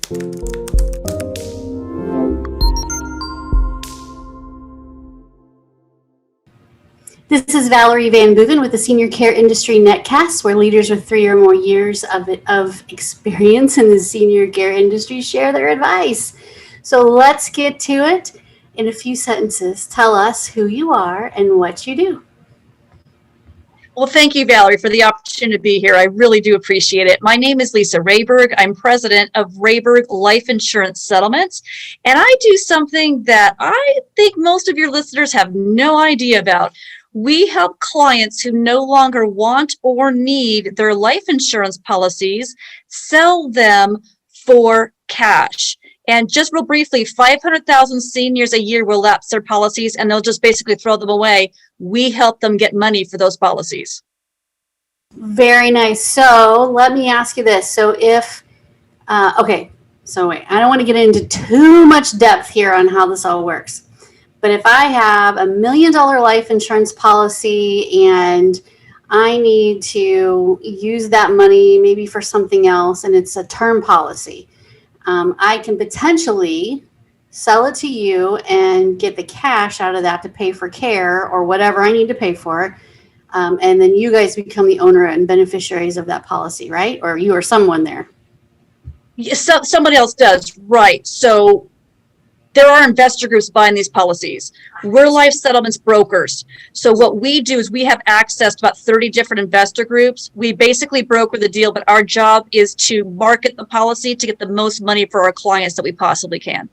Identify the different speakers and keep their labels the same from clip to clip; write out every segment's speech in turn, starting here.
Speaker 1: This is Valerie Van Booven with the Senior Care Industry Netcast, where leaders with 3 or more years of experience in the senior care industry share their advice. So let's get to it. In a few sentences, tell us who you are and what you do.
Speaker 2: Well, thank you, Valerie, for the opportunity to be here. I really do appreciate it. My name is Lisa Rehburg. I'm president of Rayburg Life Insurance Settlements, and I do something that I think most of your listeners have no idea about. We help clients who no longer want or need their life insurance policies sell them for cash. And just real briefly, 500,000 seniors a year will lapse their policies and they'll just basically throw them away. We help them get money for those policies.
Speaker 1: Very nice. So let me ask you this. So if, wait, I don't want to get into too much depth here on how this all works. But if I have $1 million life insurance policy and I need to use that money maybe for something else and it's a term policy, I can potentially sell it to you and get the cash out of that to pay for care or whatever I need to pay for. And then you guys become the owner and beneficiaries of that policy, right? Or you or someone there.
Speaker 2: Yes, somebody else does, right. So there are investor groups buying these policies. We're life settlements brokers. So what we do is we have access to about 30 different investor groups. We basically broker the deal, but our job is to market the policy to get the most money for our clients that we possibly can.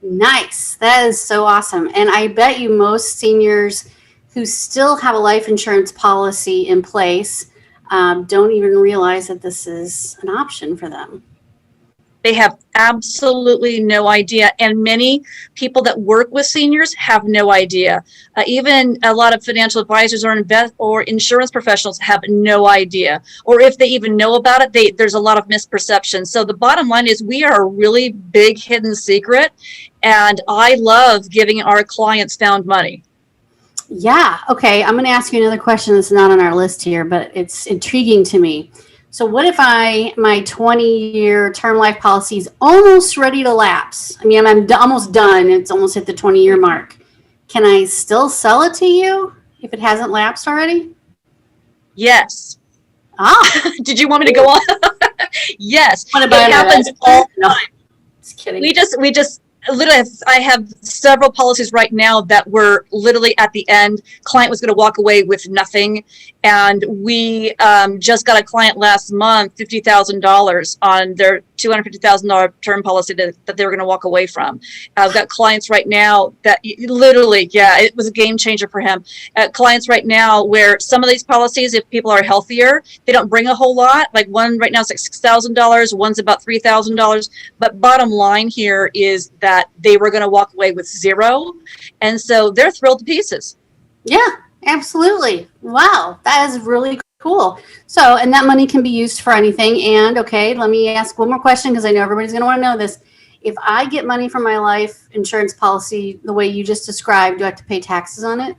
Speaker 1: Nice. That is so awesome. And I bet you most seniors who still have a life insurance policy in place don't even realize that this is an option for them.
Speaker 2: They have absolutely no idea. And many people that work with seniors have no idea. Even a lot of financial advisors or insurance professionals have no idea. Or if they even know about it, there's a lot of misperception. So the bottom line is we are a really big hidden secret. And I love giving our clients found money.
Speaker 1: Yeah. Okay. I'm going to ask you another question that's not on our list here, but it's intriguing to me. So what if my 20-year term life policy is almost ready to lapse? I mean, I'm almost done. It's almost hit the 20-year mark. Can I still sell it to you if it hasn't lapsed already?
Speaker 2: Yes.
Speaker 1: Ah.
Speaker 2: Did you want me to go on? Yes.
Speaker 1: It happens all the time. Just kidding.
Speaker 2: We just literally, I have several policies right now that were literally at the end. Client was going to walk away with nothing. And we just got a client last month, $50,000 on their $250,000 term policy that they were going to walk away from. I've got clients right now that literally, it was a game changer for him. Clients right now where some of these policies, if people are healthier, they don't bring a whole lot. Like one right now is like $6,000, one's about $3,000. But bottom line here is that they were going to walk away with zero. And so they're thrilled to pieces.
Speaker 1: Yeah, absolutely. Wow, that is really cool. So, and that money can be used for anything. And okay, let me ask one more question because I know everybody's going to want to know this. If I get money from my life insurance policy the way you just described, do I have to pay taxes on it?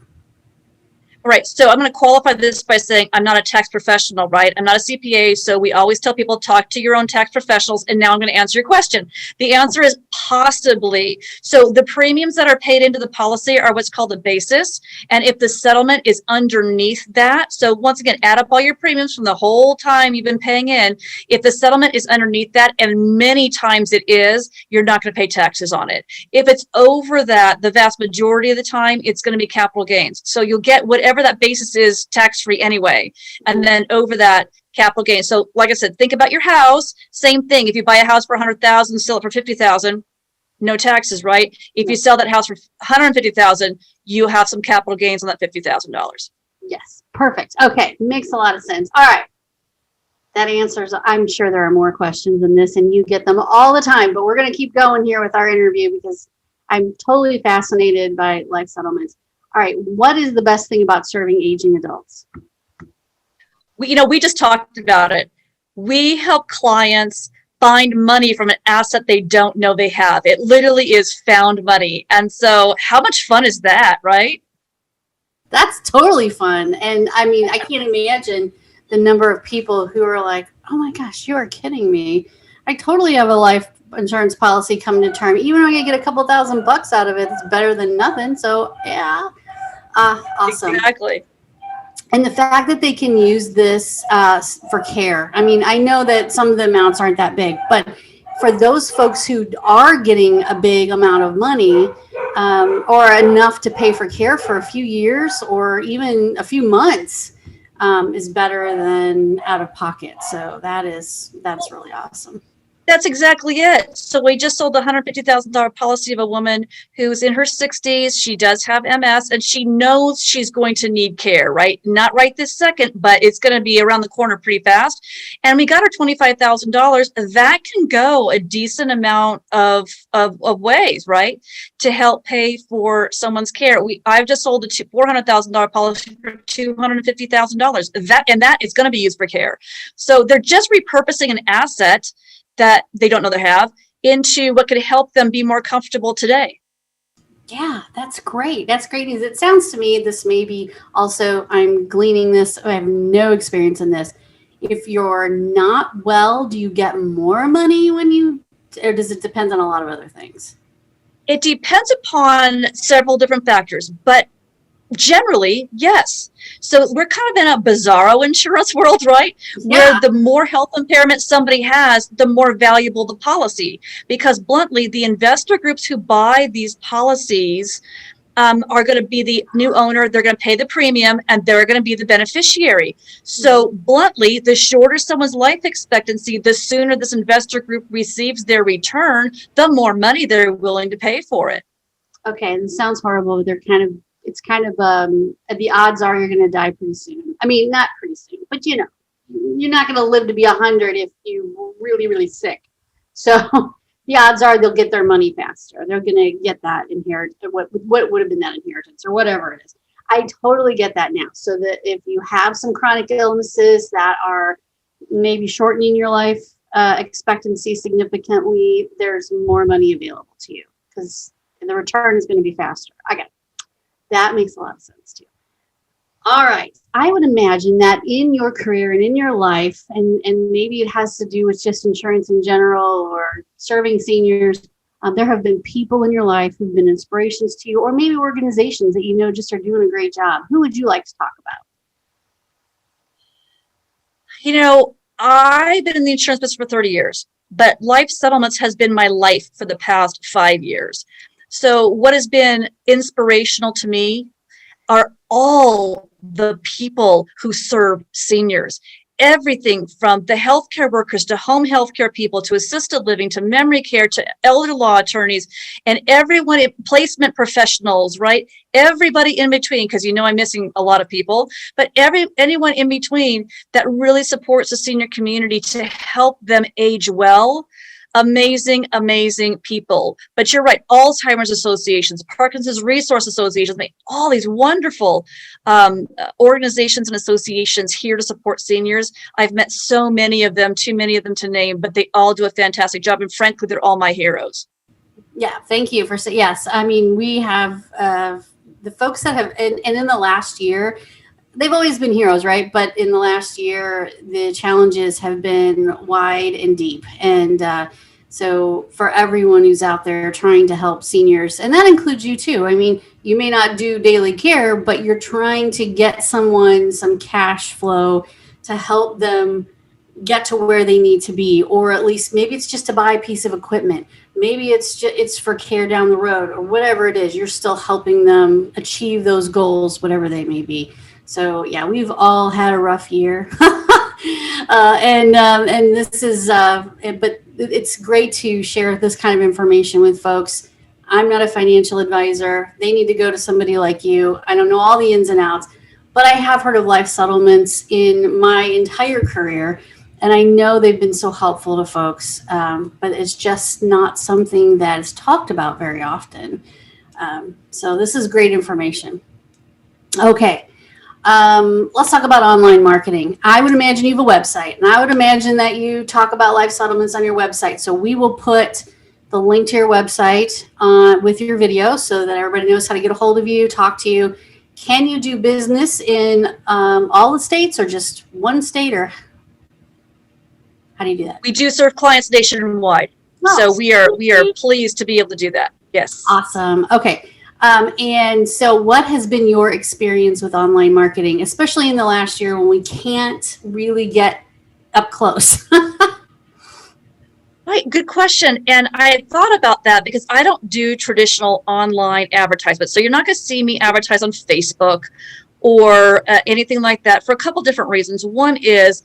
Speaker 2: All right, so I'm going to qualify this by saying I'm not a tax professional, right? I'm not a CPA, so we always tell people talk to your own tax professionals, and now I'm going to answer your question. The answer is possibly. So the premiums that are paid into the policy are what's called a basis, and if the settlement is underneath that, so once again, add up all your premiums from the whole time you've been paying in. If the settlement is underneath that, and many times it is, you're not going to pay taxes on it. If it's over that, the vast majority of the time, it's going to be capital gains. So you'll get whatever that basis is tax-free anyway, and then over that capital gain. So like I said, think about your house. Same thing. If you buy a house for $100,000, sell it for $50,000, no taxes, right? If you sell that house for $150,000, you have some capital gains on that $50,000.
Speaker 1: Yes, perfect. Okay, makes a lot of sense. All right, that answers. I'm sure there are more questions than this, and you get them all the time. But we're going to keep going here with our interview because I'm totally fascinated by life settlements. All right, what is the best thing about serving aging adults?
Speaker 2: We just talked about it. We help clients find money from an asset they don't know they have. It literally is found money. And so how much fun is that, right?
Speaker 1: That's totally fun. And I mean, I can't imagine the number of people who are like, oh my gosh, you are kidding me. I totally have a life insurance policy come to term, even though you get a couple $1,000 out of it, it's better than nothing. So yeah, awesome.
Speaker 2: Exactly.
Speaker 1: And the fact that they can use this for care. I mean, I know that some of the amounts aren't that big, but for those folks who are getting a big amount of money or enough to pay for care for a few years or even a few months is better than out of pocket. So that's really awesome.
Speaker 2: That's exactly it. So we just sold a $150,000 policy of a woman who's in her 60s. She does have MS and she knows she's going to need care, right? Not right this second, but it's going to be around the corner pretty fast. And we got her $25,000. That can go a decent amount of ways, right? To help pay for someone's care. I've just sold a $400,000 policy for $250,000. That is going to be used for care. So they're just repurposing an asset that they don't know they have into what could help them be more comfortable today.
Speaker 1: Yeah, that's great. That's great news. It sounds to me, this may be also, I'm gleaning this, I have no experience in this. If you're not well, do you get more money or does it depend on a lot of other things?
Speaker 2: It depends upon several different factors, but generally, yes. So we're kind of in a bizarro insurance world, right?
Speaker 1: Yeah.
Speaker 2: Where the more health impairment somebody has, the more valuable the policy. Because bluntly, the investor groups who buy these policies are going to be the new owner. They're going to pay the premium and they're going to be the beneficiary. So bluntly, the shorter someone's life expectancy, the sooner this investor group receives their return, the more money they're willing to pay for it.
Speaker 1: Okay, and it sounds horrible. It's kind of the odds are you're going to die pretty soon. I mean, not pretty soon, but you're not going to live to be 100 if you're really, really sick. So the odds are they'll get their money faster. They're going to get that inheritance, what would have been that inheritance or whatever it is. I totally get that now. So that if you have some chronic illnesses that are maybe shortening your life expectancy significantly, there's more money available to you because the return is going to be faster. I get it. That makes a lot of sense too. All right. I would imagine that in your career and in your life, and maybe it has to do with just insurance in general or serving seniors, there have been people in your life who've been inspirations to you, or maybe organizations that you know just are doing a great job. Who would you like to talk about?
Speaker 2: I've been in the insurance business for 30 years, but life settlements has been my life for the past 5 years. So what has been inspirational to me are all the people who serve seniors. Everything from the healthcare workers to home healthcare people to assisted living to memory care to elder law attorneys and everyone, placement professionals, right? Everybody in between, because I'm missing a lot of people, but anyone in between that really supports the senior community to help them age well. Amazing, amazing people. But you're right, Alzheimer's associations, Parkinson's resource associations, all these wonderful organizations and associations here to support seniors. I've met so many of them, too many of them to name, but they all do a fantastic job. And frankly, they're all my heroes.
Speaker 1: Yeah, thank you for saying, yes. I mean, we have the folks that have, and in the last year, they've always been heroes, right? But in the last year, the challenges have been wide and deep. And so for everyone who's out there trying to help seniors, and that includes you too. I mean, you may not do daily care, but you're trying to get someone some cash flow to help them get to where they need to be, or at least maybe it's just to buy a piece of equipment. Maybe it's for care down the road or whatever it is. You're still helping them achieve those goals, whatever they may be. So yeah, we've all had a rough year, and this is, but it's great to share this kind of information with folks. I'm not a financial advisor. They need to go to somebody like you. I don't know all the ins and outs, but I have heard of life settlements in my entire career, and I know they've been so helpful to folks. But it's just not something that is talked about very often. So this is great information. Okay. Let's talk about online marketing. I would imagine you have a website, and I would imagine that you talk about life settlements on your website. So we will put the link to your website with your video so that everybody knows how to get a hold of you, talk to you. Can you do business in all the states or just one state, or how do you do that?
Speaker 2: We do serve clients nationwide. So we are pleased to be able to do that. Yes.
Speaker 1: Awesome. Okay. And so what has been your experience with online marketing, especially in the last year when we can't really get up close?
Speaker 2: Right, good question. And I thought about that because I don't do traditional online advertisements. So you're not going to see me advertise on Facebook or anything like that for a couple different reasons. One is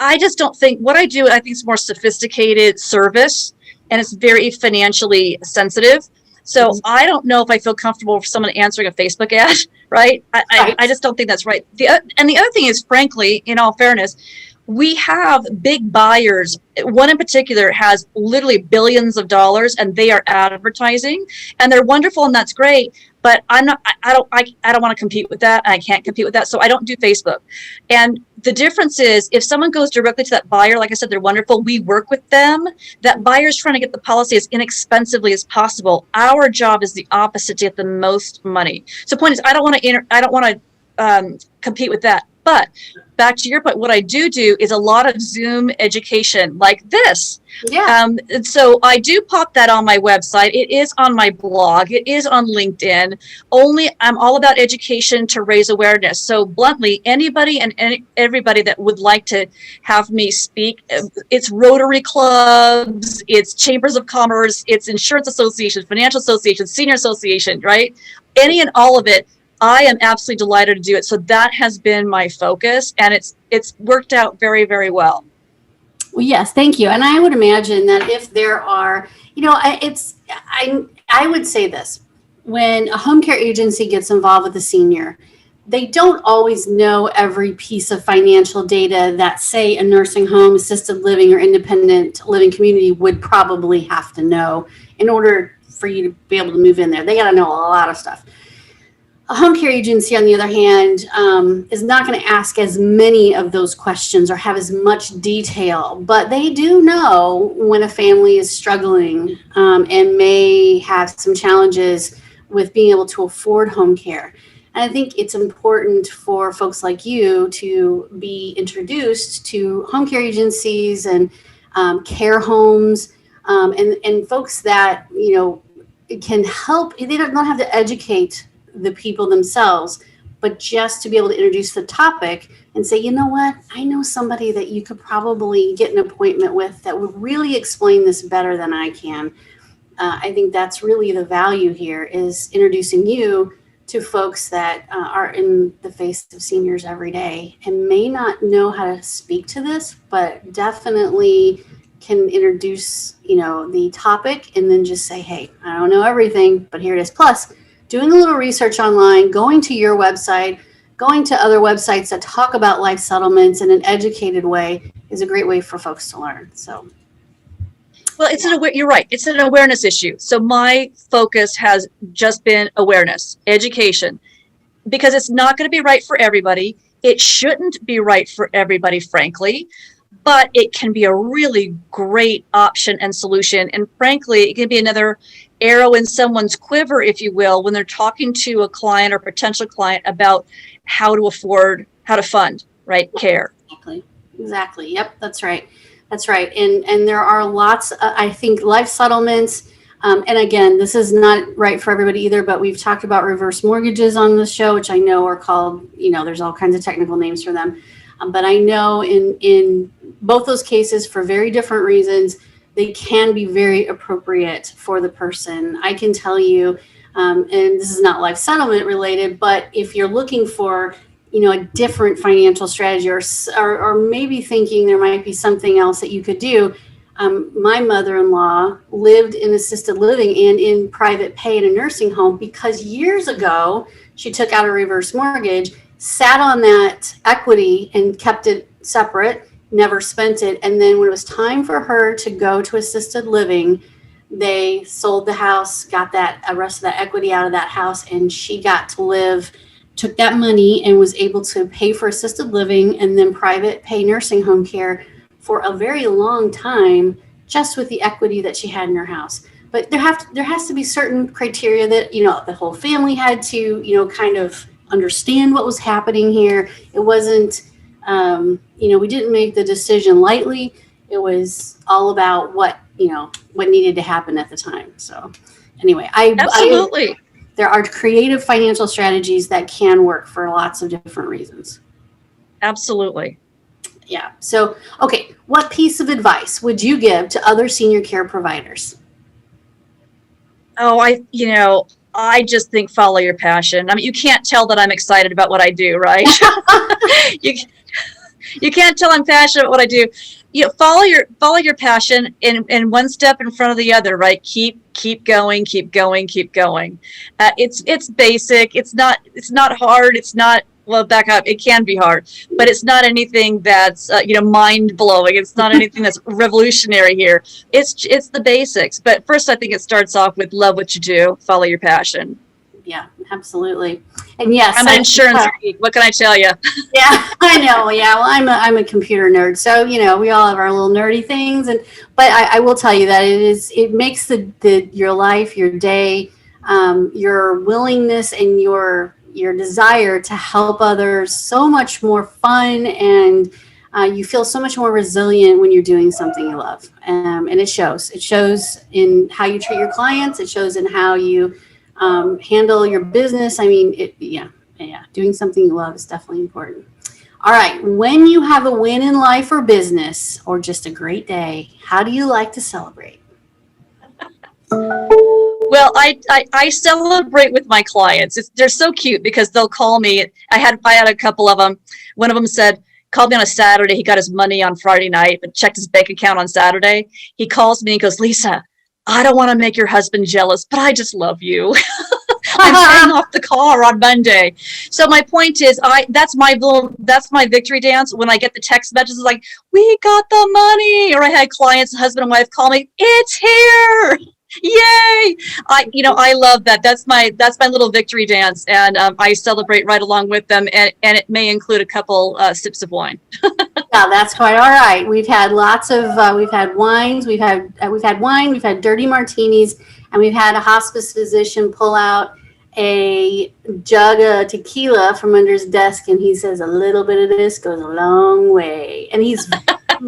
Speaker 2: I just don't think what I do, I think it's more sophisticated service and it's very financially sensitive. So I don't know if I feel comfortable for someone answering a Facebook ad, right? I just don't think that's right. And the other thing is, frankly, in all fairness, we have big buyers. One in particular has literally billions of dollars and they are advertising and they're wonderful and that's great. But I don't want to compete with that. I can't compete with that. So I don't do Facebook. And the difference is if someone goes directly to that buyer, like I said, they're wonderful. We work with them. That buyer's trying to get the policy as inexpensively as possible. Our job is the opposite, to get the most money. So the point is, I don't want to compete with that. But back to your point, what I do is a lot of Zoom education like this.
Speaker 1: Yeah.
Speaker 2: And so I do pop that on my website. It is on my blog. It is on LinkedIn. I'm all about education to raise awareness. So bluntly, anybody and everybody that would like to have me speak, it's Rotary clubs, it's chambers of commerce, it's insurance associations, financial associations, senior association, right? Any and all of it. I am absolutely delighted to do it. So that has been my focus and it's worked out very, very well.
Speaker 1: Well, yes, thank you. And I would imagine that if there are, I would say this, when a home care agency gets involved with a senior, they don't always know every piece of financial data that, say, a nursing home, assisted living, or independent living community would probably have to know in order for you to be able to move in there. They got to know a lot of stuff. A home care agency, on the other hand, is not going to ask as many of those questions or have as much detail, but they do know when a family is struggling and may have some challenges with being able to afford home care. And I think it's important for folks like you to be introduced to home care agencies and care homes and folks that, can help. They don't have to educate the people themselves, but just to be able to introduce the topic and say, you know what, I know somebody that you could probably get an appointment with that would really explain this better than I can. I think that's really the value here, is introducing you to folks that are in the face of seniors every day and may not know how to speak to this, but definitely can introduce, the topic and then just say, hey, I don't know everything, but here it is. Plus, doing a little research online, going to your website, going to other websites that talk about life settlements in an educated way is a great way for folks to learn. So,
Speaker 2: well, you're right. It's an awareness issue. So my focus has just been awareness, education, because it's not going to be right for everybody. It shouldn't be right for everybody, frankly, but it can be a really great option and solution. And frankly, it can be another arrow in someone's quiver, if you will, when they're talking to a client or potential client about how to fund, right, care.
Speaker 1: Exactly. Yep, that's right. And there are lots, I think, life settlements. And again, this is not right for everybody either, but we've talked about reverse mortgages on the show, which I know are called, there's all kinds of technical names for them. But I know in both those cases, for very different reasons, they can be very appropriate for the person. I can tell you, and this is not life settlement related, but if you're looking for, a different financial strategy or maybe thinking there might be something else that you could do. My mother-in-law lived in assisted living and in private pay in a nursing home because years ago, she took out a reverse mortgage, sat on that equity and kept it separate, never spent it. And then when it was time for her to go to assisted living, they sold the house, got that rest of that equity out of that house, and she got to took that money and was able to pay for assisted living and then private pay nursing home care for a very long time, just with the equity that she had in her house. But there has to be certain criteria that, the whole family had to, kind of understand what was happening here. It wasn't, we didn't make the decision lightly. It was all about what needed to happen at the time. So anyway,
Speaker 2: Absolutely.
Speaker 1: there are creative financial strategies that can work for lots of different reasons.
Speaker 2: Absolutely.
Speaker 1: Yeah. So, okay, what piece of advice would you give to other senior care providers?
Speaker 2: Oh, I just think follow your passion. I mean, you can't tell that I'm excited about what I do, right? you you can't tell I'm passionate about what I do. Follow your passion and one step in front of the other, right? Keep going, keep going, keep going. It's basic. It's not hard. It's not, well, back up. It can be hard, but it's not anything that's mind blowing. It's not anything that's revolutionary here. It's the basics. But first, I think it starts off with love what you do, follow your passion.
Speaker 1: Yeah, absolutely. And yes,
Speaker 2: I'm an insurance geek. What can I tell you?
Speaker 1: Yeah, I know. Yeah, well, I'm a computer nerd, so we all have our little nerdy things, but I will tell you that it makes your life, your day, your willingness and your desire to help others so much more fun, and you feel so much more resilient when you're doing something you love, and it shows. It shows in how you treat your clients. It shows in how you handle your business. I mean, yeah, doing something you love is definitely important. All right, when you have a win in life or business, or just a great day, how do you like to celebrate?
Speaker 2: Well, I celebrate with my clients. They're so cute because they'll call me. I had a couple of them. One of them called me on a Saturday. He got his money on Friday night, but checked his bank account on Saturday. He calls me and goes, "Lisa, I don't want to make your husband jealous, but I just love you." I'm paying off the car on Monday. So my point is, that's my victory dance when I get the text messages like, "We got the money," or I had clients, husband and wife, call me, "It's here. Yay!" I love that. That's my little victory dance, and I celebrate right along with them, and it may include a couple sips of wine.
Speaker 1: Yeah, that's quite all right. We've had lots of we've had wines, we've had wine, we've had dirty martinis, and we've had a hospice physician pull out a jug of tequila from under his desk, and he says, "A little bit of this goes a long way," and he's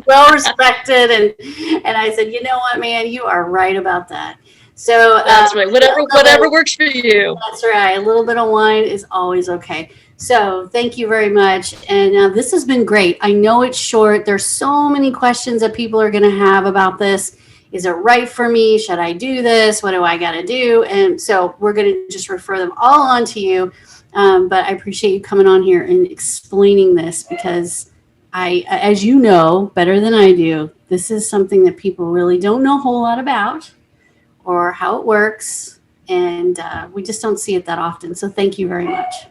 Speaker 1: well respected, and I said, "You know what, man, you are right about that." So
Speaker 2: that's right. Whatever works for you.
Speaker 1: That's right. A little bit of wine is always okay. So thank you very much. And this has been great. I know it's short. There's so many questions that people are going to have about this. Is it right for me? Should I do this? What do I got to do? And so we're going to just refer them all on to you. But I appreciate you coming on here and explaining this, because as you know better than I do, this is something that people really don't know a whole lot about, or how it works. And we just don't see it that often. So thank you very much.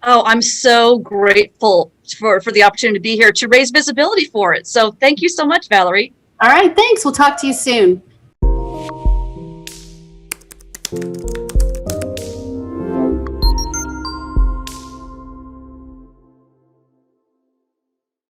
Speaker 2: Oh, I'm so grateful for the opportunity to be here to raise visibility for it. So thank you so much, Valerie.
Speaker 1: All right, thanks. We'll talk to you soon.